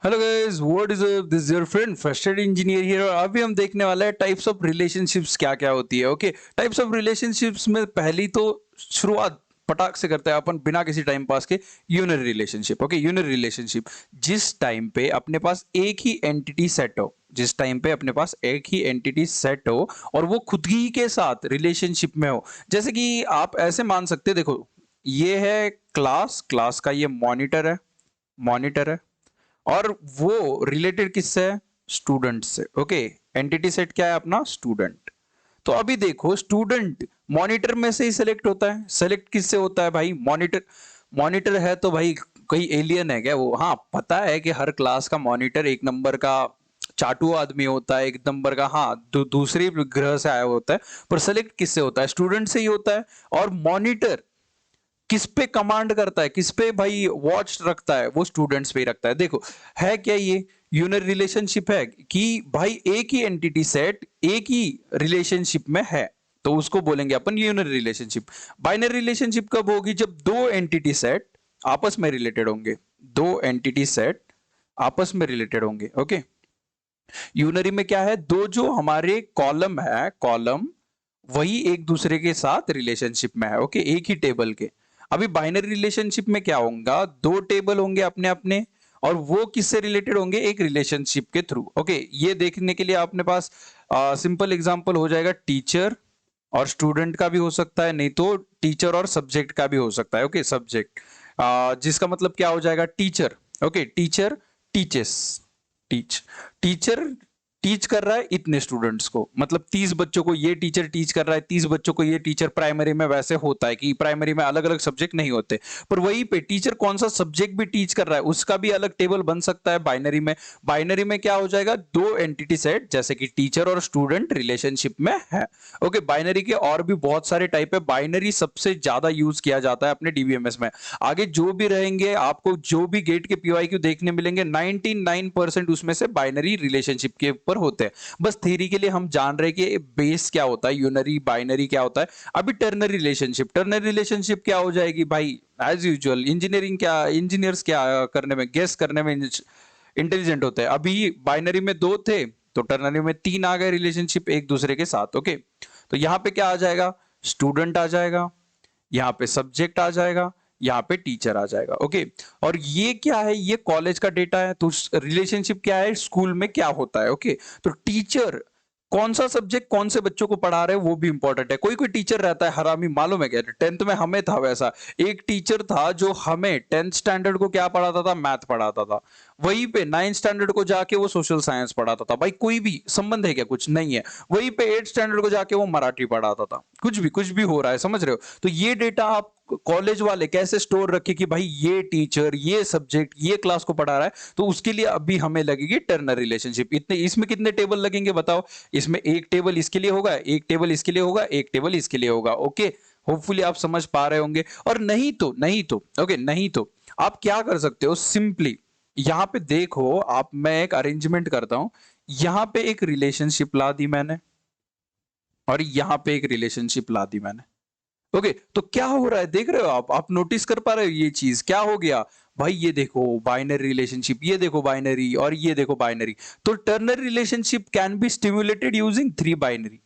Hello guys, what is up? This is your friend frustrated engineer here. और अभी हम देखने वाले हैं टाइप्स ऑफ रिलेशनशिप्स क्या क्या होती है। ओके, टाइप्स ऑफ रिलेशनशिप्स में पहली तो शुरुआत पटाख से करते हैं अपन बिना किसी टाइम पास के। Unary relationship. Okay, unary relationship जिस टाइम पे अपने पास एक ही एंटिटी सेट हो, जिस टाइम पे अपने पास एक ही एंटिटी सेट हो और वो खुद ही के साथ रिलेशनशिप में हो। जैसे कि आप ऐसे मान सकते हैं, देखो ये है क्लास, क्लास का ये मॉनिटर है, मॉनिटर है। और वो रिलेटेड किससे है? स्टूडेंट से। ओके, एंटिटी सेट क्या है अपना? स्टूडेंट। तो अभी देखो, स्टूडेंट मॉनिटर में से ही सेलेक्ट होता है। सेलेक्ट किससे होता है भाई? मॉनिटर। मॉनिटर है तो भाई कोई एलियन है क्या वो? हाँ, पता है कि हर क्लास का मॉनिटर एक नंबर का चाटू आदमी होता है, एक नंबर का, हाँ, दूसरे ग्रह से आया होता है। पर सेलेक्ट किससे होता है? स्टूडेंट से ही होता है। और मॉनिटर किस पे कमांड करता है, किस पे भाई वॉच रखता है? वो स्टूडेंट्स पे ही रखता है। देखो, है क्या ये? यूनर रिलेशनशिप है कि भाई एक ही एंटिटी सेट एक ही रिलेशनशिप में है, तो उसको बोलेंगे अपन यूनर रिलेशनशिप। बाइनरी रिलेशनशिप कब होगी? जब दो एंटिटी सेट आपस में रिलेटेड होंगे। दो एंटिटी सेट आपस में रिलेटेड होंगे। ओके, यूनरी में क्या है? दो जो हमारे कॉलम है, कॉलम वही एक दूसरे के साथ रिलेशनशिप में है। ओके, एक ही टेबल के। अभी बाइनरी रिलेशनशिप में क्या होगा? दो टेबल होंगे अपने अपने, और वो किससे रिलेटेड होंगे? एक रिलेशनशिप के थ्रू। ओके, ये देखने के लिए अपने पास सिंपल एग्जांपल हो जाएगा, टीचर और स्टूडेंट का भी हो सकता है, नहीं तो टीचर और सब्जेक्ट का भी हो सकता है। ओके, सब्जेक्ट जिसका मतलब क्या हो जाएगा? Teacher. Okay, teacher teaches, teach, teacher teach कर रहा है इतने स्टूडेंट्स को, मतलब 30 बच्चों को ये टीचर टीच कर रहा है, 30 बच्चों को ये टीचर। प्राइमरी में वैसे होता है कि प्राइमरी में अलग अलग सब्जेक्ट नहीं होते, पर वहीं पे टीचर कौन सा सब्जेक्ट भी टीच कर रहा है उसका भी अलग टेबल बन सकता है बाइनरी में। बाइनरी में क्या हो जाएगा? दो एंटिटी सेट जैसे कि टीचर और स्टूडेंट रिलेशनशिप में है। ओके, बाइनरी के और भी बहुत सारे टाइप है। बाइनरी सबसे ज्यादा यूज किया जाता है अपने डीबीएमएस में। आगे जो भी रहेंगे, आपको जो भी गेट के पीवाईक्यू देखने मिलेंगे, 99% उसमें से बाइनरी रिलेशनशिप के ऊपर होते हैं। बस थ्योरी के लिए हम जान रहे हैं कि बेस क्या होता है, यूनरी बाइनरी क्या होता है। अभी टर्नरी रिलेशनशिप, टर्नरी रिलेशनशिप क्या हो जाएगी भाई? एज यूजुअल इंजीनियरिंग क्या, इंजीनियर्स क्या करने में, गेस करने में इंटेलिजेंट होते हैं। अभी बाइनरी में दो थे, तो टर्नरी में तीन आ गए रिलेशनशिप एक दूसरे के साथ। ओके, तो यहां पे क्या आ जाएगा? स्टूडेंट आ जाएगा, यहाँ पे सब्जेक्ट आ जाएगा, यहाँ पे टीचर आ जाएगा। ओके, और ये क्या है? ये कॉलेज का डेटा है। तो रिलेशनशिप क्या है? स्कूल में क्या होता है? ओके, तो टीचर कौन सा सब्जेक्ट कौन से बच्चों को पढ़ा रहे हैं वो भी इंपॉर्टेंट है। कोई कोई टीचर रहता है हरामी, मालूम है क्या? 10th में हमें था वैसा एक टीचर था जो हमें 10th स्टैंडर्ड को क्या पढ़ाता था? मैथ पढ़ाता था। वहीं पे 9th स्टैंडर्ड को जाके वो सोशल साइंस पढ़ाता था। भाई कोई भी संबंध है क्या? कुछ नहीं है। वहीं पे 8th स्टैंडर्ड को जाके वो मराठी पढ़ाता था। कुछ भी हो रहा है, समझ रहे हो? तो ये डेटा आप कॉलेज वाले कैसे स्टोर रखे कि भाई ये टीचर ये सब्जेक्ट ये क्लास को पढ़ा रहा है, तो उसके लिए अभी हमें लगेगी टर्नर रिलेशनशिप। इतने इसमें कितने टेबल लगेंगे बताओ? इसमें एक टेबल इसके लिए होगा, एक टेबल इसके लिए होगा, एक टेबल इसके लिए होगा। ओके, होपफुली आप समझ पा रहे होंगे। और नहीं तो ओके, नहीं तो आप क्या कर सकते हो? सिंपली यहां पे देखो आप, मैं एक अरेंजमेंट करता हूं। यहां पे एक रिलेशनशिप ला दी मैंने, और यहां पे एक रिलेशनशिप ला दी मैंने। ओके, तो क्या हो रहा है देख रहे हो आप नोटिस कर पा रहे हो ये चीज क्या हो गया? भाई ये देखो बाइनरी रिलेशनशिप, ये देखो बाइनरी, और ये देखो बाइनरी। तो ternary relationship can be stimulated using three binary.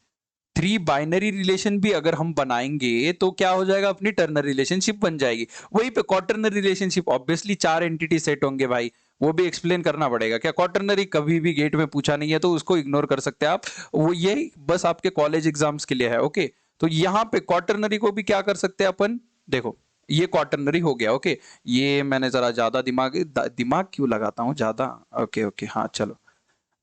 Three binary relation भी अगर हम बनाएंगे तो क्या हो जाएगा? अपनी टर्नरी रिलेशनशिप बन जाएगी। वहीं पे क्वार्टरनरी रिलेशनशिप, ऑब्वियसली चार एंटिटी सेट होंगे भाई, वो भी एक्सप्लेन करना पड़ेगा क्या? क्वार्टरनरी कभी भी गेट में पूछा नहीं है, तो उसको इग्नोर कर सकते हैं आप। वो ये बस आपके कॉलेज एग्जाम्स के लिए है। ओके, तो यहां पे क्वार्टरनरी को भी क्या कर सकते हैं अपन? देखो, ये क्वार्टरनरी हो गया। ओके, ये मैंने जरा ज्यादा दिमाग क्यों लगाता हूँ ज्यादा? ओके ओके, हाँ चलो।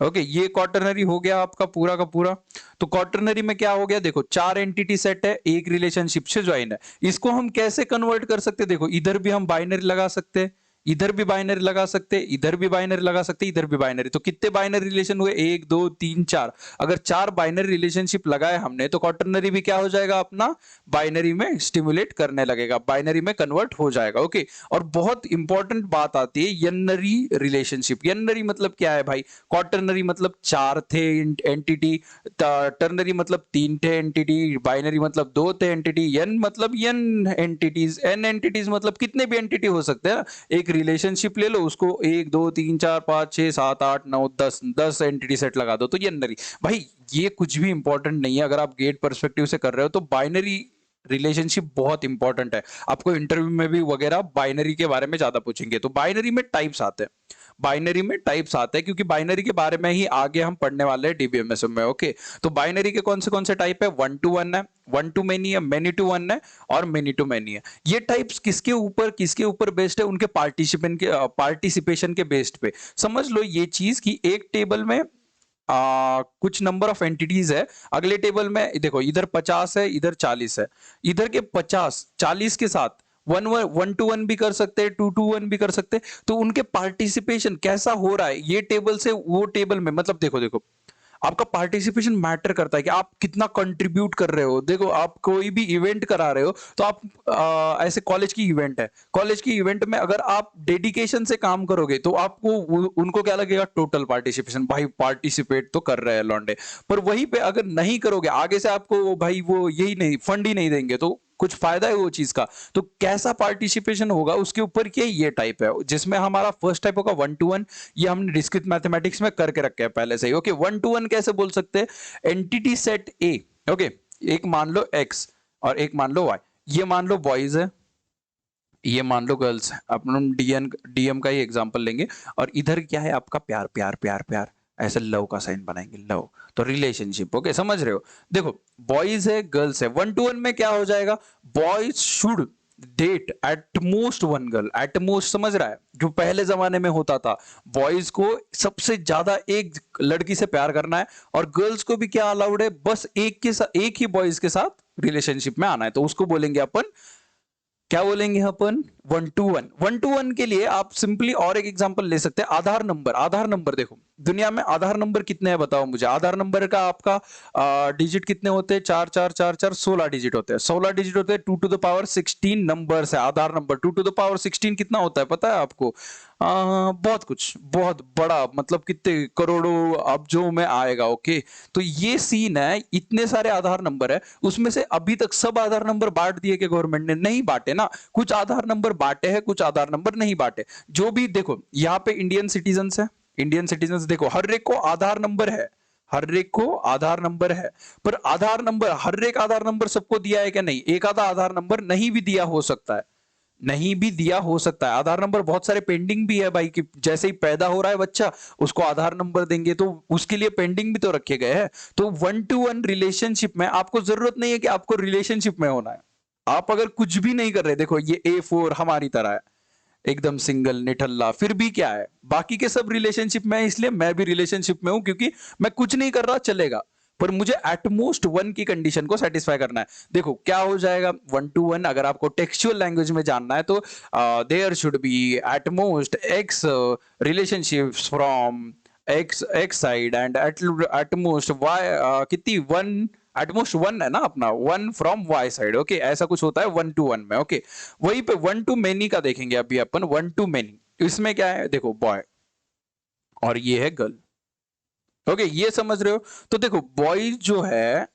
ओके, ये क्वार्टरनरी हो गया आपका पूरा का पूरा। तो क्वार्टरनरी में क्या हो गया? देखो, चार एंटिटी सेट है, एक रिलेशनशिप से ज्वाइन है। इसको हम कैसे कन्वर्ट कर सकते हैं? देखो, इधर भी हम बाइनरी लगा सकते हैं, इधर भी बाइनरी लगा सकते हैं, इधर भी बाइनरी लगा सकते हैं, इधर भी बाइनरी। तो कितने बाइनरी रिलेशन हुए? एक दो तीन चार। अगर चार बाइनरी रिलेशनशिप लगाए हमने, तो क्वार्टरनरी भी क्या हो जाएगा अपना? बाइनरी में स्टिमुलेट करने लगेगा, बाइनरी में कन्वर्ट हो जाएगा। ओके, और बहुत इंपॉर्टेंट बात आती है यनरी रिलेशनशिप। यनरी मतलब क्या है भाई? क्वार्टरनरी मतलब चार थे एंटिटी, टर्नरी मतलब तीन थे एंटिटी, बाइनरी मतलब दो थे एंटिटी, एन मतलब एन एंटिटीज। एन एंटिटीज मतलब कितने भी एंटिटी हो सकते हैं एक रिलेशनशिप ले लो, उसको 1 2 3 4 5 6 7 8 9 10 एंटिटी सेट लगा दो तो ये नरी। भाई ये कुछ भी इंपॉर्टेंट नहीं है अगर आप गेट पर्सपेक्टिव से कर रहे हो तो बाइनरी रिलेशनशिप बहुत इंपॉर्टेंट है। आपको इंटरव्यू में भी वगैरह बाइनरी के बारे में ज्यादा पूछेंगे। तो बाइनरी में टाइप्स आते हैं, बाइनरी में टाइप्स आते हैं क्योंकि बाइनरी के बारे में ही आगे हम पढ़ने वाले हैं डीबीएमएस में। ओके, तो बाइनरी के कौन से टाइप है? 1 to 1 है, 1 to many है, many to 1 है और many to many है। ये टाइप्स किसके ऊपर बेस्ड है? उनके पार्टिसिपेशन के बेस्ड पे। समझ लो ये चीज कि एक टेबल में कुछ नंबर ऑफ एंटिटीज है, अगले टेबल में देखो इधर 50 है, इधर 40 है, इधर के 50 40 के साथ 1 to 1 भी कर सकते हैं, 2 to 1 भी कर सकते हैं। तो उनके पार्टिसिपेशन कैसा हो रहा है ये टेबल से वो टेबल में, मतलब देखो आपका पार्टिसिपेशन मैटर करता है कि आप कितना कंट्रीब्यूट कर रहे हो। देखो आप कोई भी इवेंट करा रहे हो तो आप ऐसे कॉलेज की इवेंट है, कॉलेज की इवेंट में अगर आप डेडिकेशन से काम करोगे तो आपको उनको क्या लगेगा? टोटल पार्टिसिपेशन, भाई पार्टिसिपेट तो कर रहे हैं लौंडे। पर वहीं पे अगर नहीं करोगे आगे से आपको भाई वो यही नहीं, फंड ही नहीं देंगे तो कुछ फायदा है वो चीज का। तो कैसा पार्टिसिपेशन होगा उसके ऊपर ये टाइप है, जिसमें हमारा फर्स्ट टाइप होगा 1 to 1। ये हमने डिस्क्रीट मैथमेटिक्स में करके रखे हैं पहले से ही। ओके, 1 to 1 कैसे बोल सकते हैं? एंटिटी सेट ए, ओके, एक मान लो एक्स और एक मान लो वाई। ये मान लो बॉयज है, ये मान लो गर्ल्स है। अपन डीएम का ही एग्जांपल लेंगे और इधर क्या है आपका? प्यार प्यार प्यार प्यार, ऐसे लव का साइन बनाएंगे, लव। तो रिलेशनशिप, ओके, समझ रहे हो? देखो बॉयज है, गर्ल्स है, 1 to 1 में क्या हो जाएगा? Boys should date at most 1 girl, at most, समझ रहा है? जो पहले जमाने में होता था, बॉयज को सबसे ज्यादा एक लड़की से प्यार करना है और गर्ल्स को भी क्या अलाउड है? बस एक ही बॉयज के साथ रिलेशनशिप में आना है। तो उसको बोलेंगे अपन, क्या बोलेंगे अपन? 1 to 1। 1 to 1 के लिए आप सिंपली और एक एग्जांपल ले सकते हैं, आधार नंबर। आधार नंबर देखो दुनिया में आधार नंबर कितने हैं बताओ मुझे? आधार नंबर का आपका डिजिट कितने होते हैं? 4 4 4 4 16 डिजिट होते हैं। 16 डिजिट होते हैं, 2 to the power 16 नंबर्स है आधार नंबर। 2 to the power 16 कितना होता है पता है आपको? बहुत कुछ, बहुत बड़ा, मतलब कितने करोड़ों अब्जों में आएगा। ओके, तो ये सीन है, इतने सारे आधार नंबर है, उसमें से अभी तक सब आधार नंबर बांट दिए कि गवर्नमेंट ने? नहीं बांटे ना, कुछ आधार नंबर बांटे हैं, कुछ आधार नंबर नहीं बांटे। जो भी देखो यहाँ पे इंडियन सिटीजन्स है, इंडियन सिटीजन्स देखो हर एक को आधार नंबर है, हर एक को आधार नंबर है। पर आधार नंबर, हर एक आधार नंबर सबको दिया है क्या? नहीं, एक आधा आधार नंबर नहीं भी दिया हो सकता है, नहीं भी दिया हो सकता है। आधार नंबर बहुत सारे पेंडिंग भी है भाई, कि जैसे ही पैदा हो रहा है बच्चा उसको आधार नंबर देंगे तो उसके लिए पेंडिंग भी तो रखे गए हैं। तो 1 to 1 रिलेशनशिप में आपको जरूरत नहीं है कि आपको रिलेशनशिप में होना है। आप अगर कुछ भी नहीं कर रहे, देखो ये A4 हमारी तरह है, एकदम सिंगल निठल्ला, फिर भी क्या है? बाकी के सब रिलेशनशिप में है, इसलिए मैं भी रिलेशनशिप में हूं क्योंकि मैं कुछ नहीं कर रहा चलेगा, पर मुझे एटमोस्ट 1 की कंडीशन को सेटिस्फाई करना है। देखो क्या हो जाएगा 1 to 1, अगर आपको टेक्सचुअल लैंग्वेज में जानना है तो there should be at most x relationships from x side and at most y, कितनी 1, एटमोस्ट 1 है ना अपना, 1 फ्रॉम y साइड। ओके, ऐसा कुछ होता है 1 to 1 में। ओके, वहीं पे 1 to many का देखेंगे अभी अपन। 1 to many इसमें क्या है? देखो बॉय और ये है गर्ल। ओके, ये समझ रहे हो? तो देखो बॉयज जो है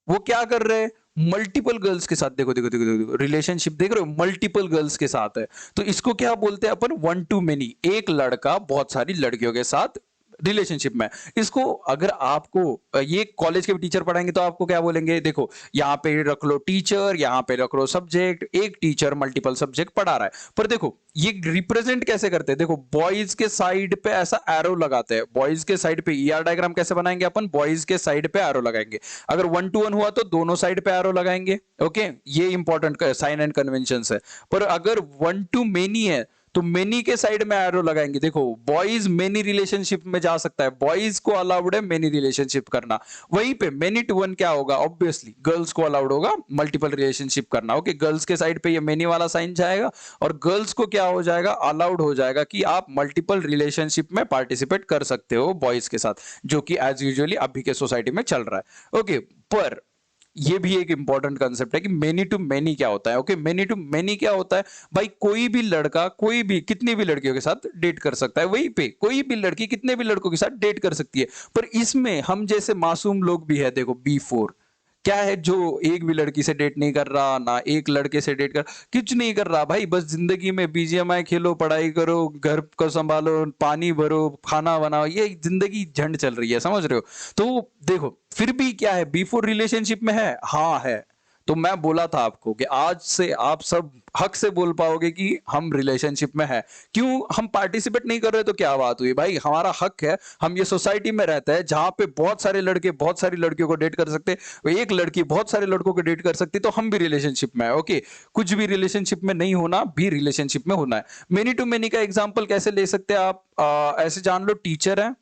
वो क्या कर रहे हैं? मल्टीपल गर्ल्स के साथ, देखो देखो देखो देखो रिलेशनशिप देख रहे हो, मल्टीपल गर्ल्स के साथ है। तो इसको क्या बोलते हैं अपन? 1 to many, एक लड़का बहुत सारी लड़कियों के साथ रिलेशनशिप में। इसको अगर आपको ये कॉलेज के भी टीचर पढ़ाएंगे तो आपको क्या बोलेंगे? देखो यहाँ पे रख लो टीचर, यहाँ पे रख लो सब्जेक्ट, एक टीचर मल्टीपल सब्जेक्ट पढ़ा रहा है। पर देखो ये रिप्रेजेंट कैसे करते हैं? देखो बॉयज के साइड पे ऐसा एरो लगाते हैं, बॉयज के साइड पे ER डायग्राम कैसे बनाएंगे अपन? बॉयज के साइड पे एरो लगाएंगे। अगर 1 to 1 हुआ तो दोनों साइड पे एरो लगाएंगे। ओके, ये इंपॉर्टेंट साइन एंड कन्वेंशन है। पर अगर 1 to many है तो मेनी के साइड में एरो लगाएंगे। देखो बॉयज मेनी रिलेशनशिप में जा सकता है, बॉयज को अलाउड है मेनी रिलेशनशिप करना। वहीं पे मेनी टू 1 क्या होगा? ऑब्वियसली गर्ल्स को अलाउड होगा मल्टीपल रिलेशनशिप करना। ओके, गर्ल्स के साइड पे ये मेनी वाला साइन जाएगा और गर्ल्स को क्या हो जाएगा? अलाउड हो जाएगा कि आप मल्टीपल रिलेशनशिप में पार्टिसिपेट कर सकते हो बॉयज के साथ, जो कि एज यूजुअली अभी के सोसाइटी में चल रहा है। ओके, पर ये भी एक इंपॉर्टेंट कंसेप्ट है कि मेनी टू मेनी क्या होता है। ओके, मेनी टू मेनी क्या होता है? भाई कोई भी लड़का कोई भी कितनी भी लड़कियों के साथ डेट कर सकता है, वहीं पे कोई भी लड़की कितने भी लड़कों के साथ डेट कर सकती है। पर इसमें हम जैसे मासूम लोग भी है, देखो B4, क्या है जो एक भी लड़की से डेट नहीं कर रहा, ना एक लड़के से डेट कर, कुछ नहीं कर रहा भाई, बस जिंदगी में बीजीएमआई खेलो, पढ़ाई करो, घर को संभालो, पानी भरो, खाना बनाओ, ये जिंदगी झंड चल रही है, समझ रहे हो? तो देखो फिर भी क्या है, बिफोर रिलेशनशिप में है, हाँ है। तो मैं बोला था आपको कि आज से आप सब हक से बोल पाओगे कि हम रिलेशनशिप में है। क्यों हम पार्टिसिपेट नहीं कर रहे तो क्या बात हुई भाई, हमारा हक है। हम ये सोसाइटी में रहते हैं जहां पे बहुत सारे लड़के बहुत सारी लड़कियों को डेट कर सकते हैं, एक लड़की बहुत सारे लड़कों को डेट कर सकती है, तो हम भी रिलेशनशिप में है। ओके, कुछ भी रिलेशनशिप में नहीं होना भी रिलेशनशिप में होना है। मेनी टू मेनी का एग्जाम्पल कैसे ले सकते हैं आप? ऐसे जान लो, टीचर है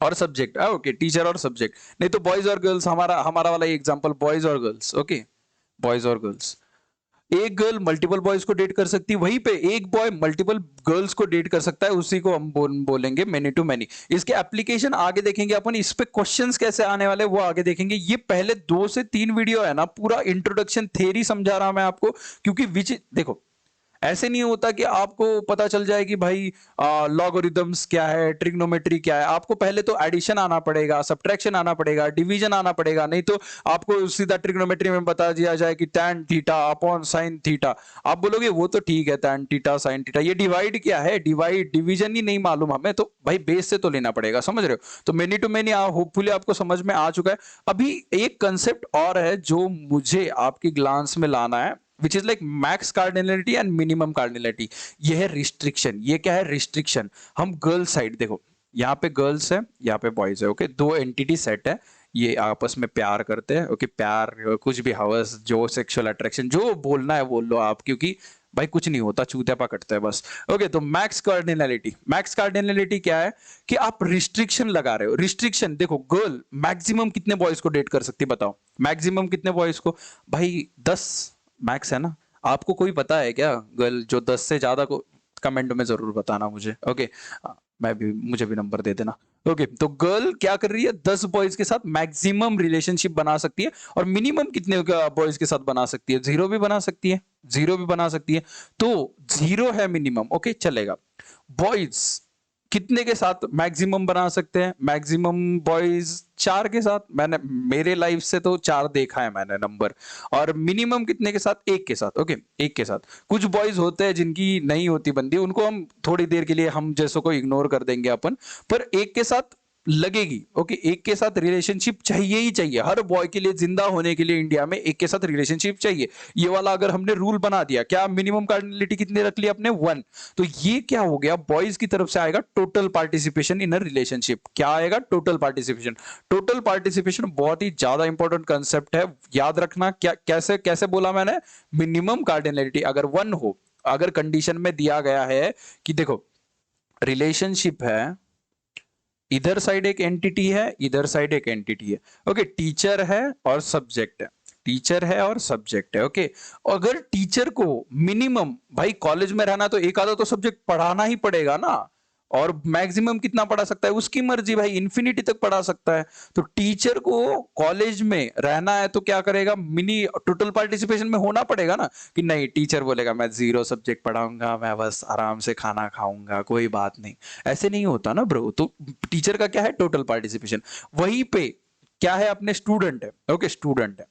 और सब्जेक्ट, ओके, टीचर और सब्जेक्ट, नहीं तो बॉयज और गर्ल्स, हमारा हमारा वाला एग्जांपल बॉयज और गर्ल्स। ओके, बॉयज और गर्ल्स, एक गर्ल मल्टीपल बॉयज को डेट कर सकती है, वहीं पे एक बॉय मल्टीपल गर्ल्स को डेट कर सकता है, उसी को हम बोलेंगे मेनी टू मेनी। इसके एप्लीकेशन आगे देखेंगे अपन, इस पे क्वेश्चंस कैसे आने वाले वो आगे देखेंगे। ये पहले 2 से 3 वीडियो है ना, पूरा इंट्रोडक्शन थ्योरी समझा रहा मैं आपको, क्योंकि विच देखो ऐसे नहीं होता कि आपको पता चल जाए कि भाई लॉगरिथम्स क्या है, ट्रिग्नोमेट्री क्या है। आपको पहले तो एडिशन आना पड़ेगा, सब्ट्रैक्शन आना पड़ेगा, डिवीजन आना पड़ेगा, नहीं तो आपको सीधा ट्रिग्नोमेट्री में बता दिया जाए कि tan theta upon sin theta. आप बोलोगे वो तो ठीक है, tan थीटा sin थीटा, ये डिवाइड क्या है, डिवाइड डिवीजन ही नहीं मालूम हमें, तो भाई बेस से तो लेना पड़ेगा, समझ रहे हो? तो मेनी टू मेनी होपफुली आपको समझ में आ चुका है। अभी एक कंसेप्ट और है जो मुझे आपकी ग्लांस में लाना है, which is like max cardinality and minimum cardinality. ये है रिस्ट्रिक्शन। ये क्या है रिस्ट्रिक्शन? हम गर्ल साइड देखो, यहाँ पे गर्ल्स है, यहाँ पे बॉयज है, ओके, 2 एंटिटी सेट है, ये आपस में प्यार करते हैं, ओके, प्यार कुछ भी हवस जो सेक्सुअल अट्रैक्शन जो बोलना है बोल लो आप, क्योंकि भाई कुछ नहीं होता, चूतियापा कटता है बस। ओके, तो मैक्स कार्डिनलिटी, मैक्स कार्डिनलिटी क्या है कि आप रिस्ट्रिक्शन लगा रहे हो। रिस्ट्रिक्शन देखो, गर्ल मैक्सिमम कितने बॉयज को डेट कर सकती है बताओ, मैक्सिमम कितने बॉयज को? भाई 10 मैक्स है ना। आपको कोई पता है क्या गर्ल जो 10 से ज्यादा को? कमेंट में जरूर बताना मुझे, ओके, मैं भी, मुझे भी नंबर दे देना। ओके, तो गर्ल क्या कर रही है, 10 बॉयज के साथ मैक्सिमम रिलेशनशिप बना सकती है, और मिनिमम कितने बॉयज के साथ बना सकती है? 0 भी बना सकती है, 0 भी बना सकती है, तो 0 है मिनिमम, ओके, चलेगा। बॉयज कितने के साथ मैक्सिमम बना सकते हैं? मैक्सिमम बॉयज 4 के साथ, मैंने मेरे लाइफ से तो 4 देखा है मैंने नंबर। और मिनिमम कितने के साथ? 1 के साथ, ओके, 1 के साथ। कुछ बॉयज होते हैं जिनकी नहीं होती बंदी, उनको हम थोड़ी देर के लिए हम जैसों को इग्नोर कर देंगे अपन, पर 1 के साथ लगेगी, ओके, 1 के साथ रिलेशनशिप चाहिए ही चाहिए। हर बॉय के लिए जिंदा होने के लिए इंडिया में 1 के साथ रिलेशनशिप चाहिए। ये वाला अगर हमने रूल बना दिया, क्या मिनिमम कार्डिनलिटी कितने रख लिया अपने? 1। तो ये क्या हो गया, बॉयज की तरफ से आएगा total participation in a relationship. क्या आएगा? Total participation. टोटल पार्टिसिपेशन बहुत ही ज्यादा इंपॉर्टेंट कंसेप्ट है, याद रखना। क्या कैसे कैसे बोला मैंने? मिनिमम कार्डिनलिटी अगर 1 हो, अगर कंडीशन में दिया गया है कि देखो रिलेशनशिप है, इधर साइड एक एंटिटी है, इधर साइड एक एंटिटी है, ओके, टीचर है और सब्जेक्ट है, टीचर है और सब्जेक्ट है, ओके। अगर टीचर को मिनिमम भाई कॉलेज में रहना तो एक आधा तो सब्जेक्ट पढ़ाना ही पड़ेगा ना, और मैक्सिमम कितना पढ़ा सकता है उसकी मर्जी, भाई इन्फिनिटी तक पढ़ा सकता है। तो टीचर को कॉलेज में रहना है तो क्या करेगा, मिनी टोटल पार्टिसिपेशन में होना पड़ेगा ना, कि नहीं टीचर बोलेगा मैं 0 सब्जेक्ट पढ़ाऊंगा, मैं बस आराम से खाना खाऊंगा, कोई बात नहीं। ऐसे नहीं होता ना ब्रो। तो टीचर का क्या है? Total participation. वहीं पे क्या है अपने? स्टूडेंट है, ओके, स्टूडेंट है।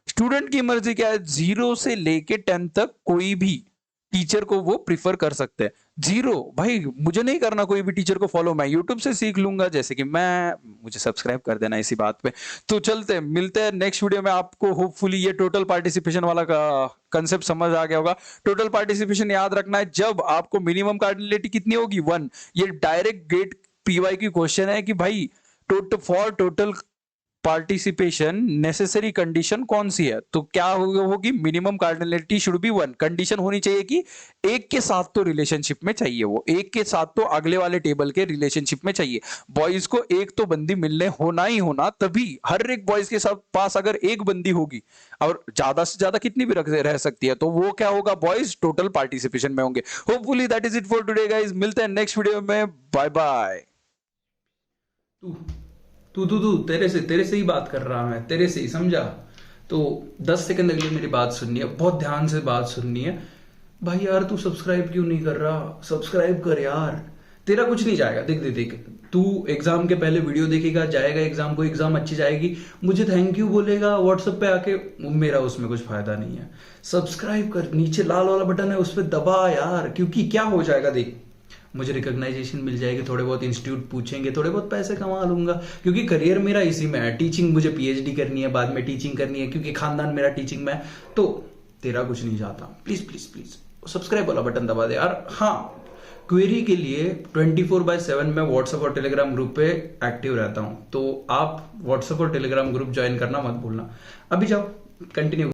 स्टूडेंट की मर्जी क्या है? 0 से लेके 10 तक कोई भी टीचर को वो प्रिफर कर सकते हैं। 0 भाई मुझे नहीं करना कोई भी टीचर को फॉलो, मैं यूट्यूब से सीख लूंगा, जैसे कि मैं, मुझे सब्सक्राइब कर देना इसी बात पे। तो चलते मिलते हैं नेक्स्ट वीडियो में। आपको होपफुली ये टोटल पार्टिसिपेशन वाला कंसेप्ट समझ आ गया होगा। टोटल पार्टिसिपेशन याद रखना है, जब आपको मिनिमम कार्डिनलिटी कितनी होगी? 1। ये डायरेक्ट गेट पीवाई की क्वेश्चन है कि भाई for total participation necessary condition कौन सी है? तो क्या होगी? Minimum cardinality should be 1। Condition होनी चाहिए कि 1 के साथ तो रिलेशनशिप में चाहिए, वो 1 के साथ तो अगले वाले टेबल के रिलेशनशिप में चाहिए। बॉयज को एक तो बंदी मिलने होना ही होना, तभी हर एक बॉयज के साथ पास अगर एक बंदी होगी, और ज्यादा से ज्यादा कितनी भी रह सकती है, तो वो क्या होगा? बॉयज टोटल पार्टिसिपेशन में होंगे। Hopefully that is it for today guys. मिलते हैं नेक्स्ट वीडियो में। Bye bye. तू तेरे से ही बात कर रहा, मैं तेरे से ही, समझा? तो 10 सेकंड अगली मेरी बात सुननी है, बहुत ध्यान से बात सुननी है। भाई यार तू सब्सक्राइब क्यों नहीं कर रहा? सब्सक्राइब कर यार, तेरा कुछ नहीं जाएगा। देख देख देख, तू एग्जाम के पहले वीडियो देखेगा, जाएगा एग्जाम को, एग्जाम अच्छी जाएगी, मुझे थैंक यू बोलेगा व्हाट्सएप पे आके, मेरा उसमें कुछ फायदा नहीं है। सब्सक्राइब कर, नीचे लाल वाला बटन है उस पर दबा यार, क्योंकि क्या हो जाएगा देख, मुझे रिकॉग्नाइजेशन मिल जाएगी, थोड़े बहुत इंस्टीट्यूट पूछेंगे, थोड़े बहुत पैसे कमा लूंगा, क्योंकि करियर मेरा इसी में है। टीचिंग, मुझे पीएचडी करनी है, बाद में टीचिंग करनी है, क्योंकि खानदान मेरा टीचिंग में है। तो तेरा कुछ नहीं जाता, प्लीज प्लीज प्लीज सब्सक्राइब वाला बटन दबा दे यार। हाँ, क्वेरी के लिए 24/7 मैं व्हाट्सएप और टेलीग्राम ग्रुप पे एक्टिव रहता हूं, तो आप व्हाट्सएप और टेलीग्राम ग्रुप ज्वाइन करना मत भूलना। अभी जाओ कंटिन्यू।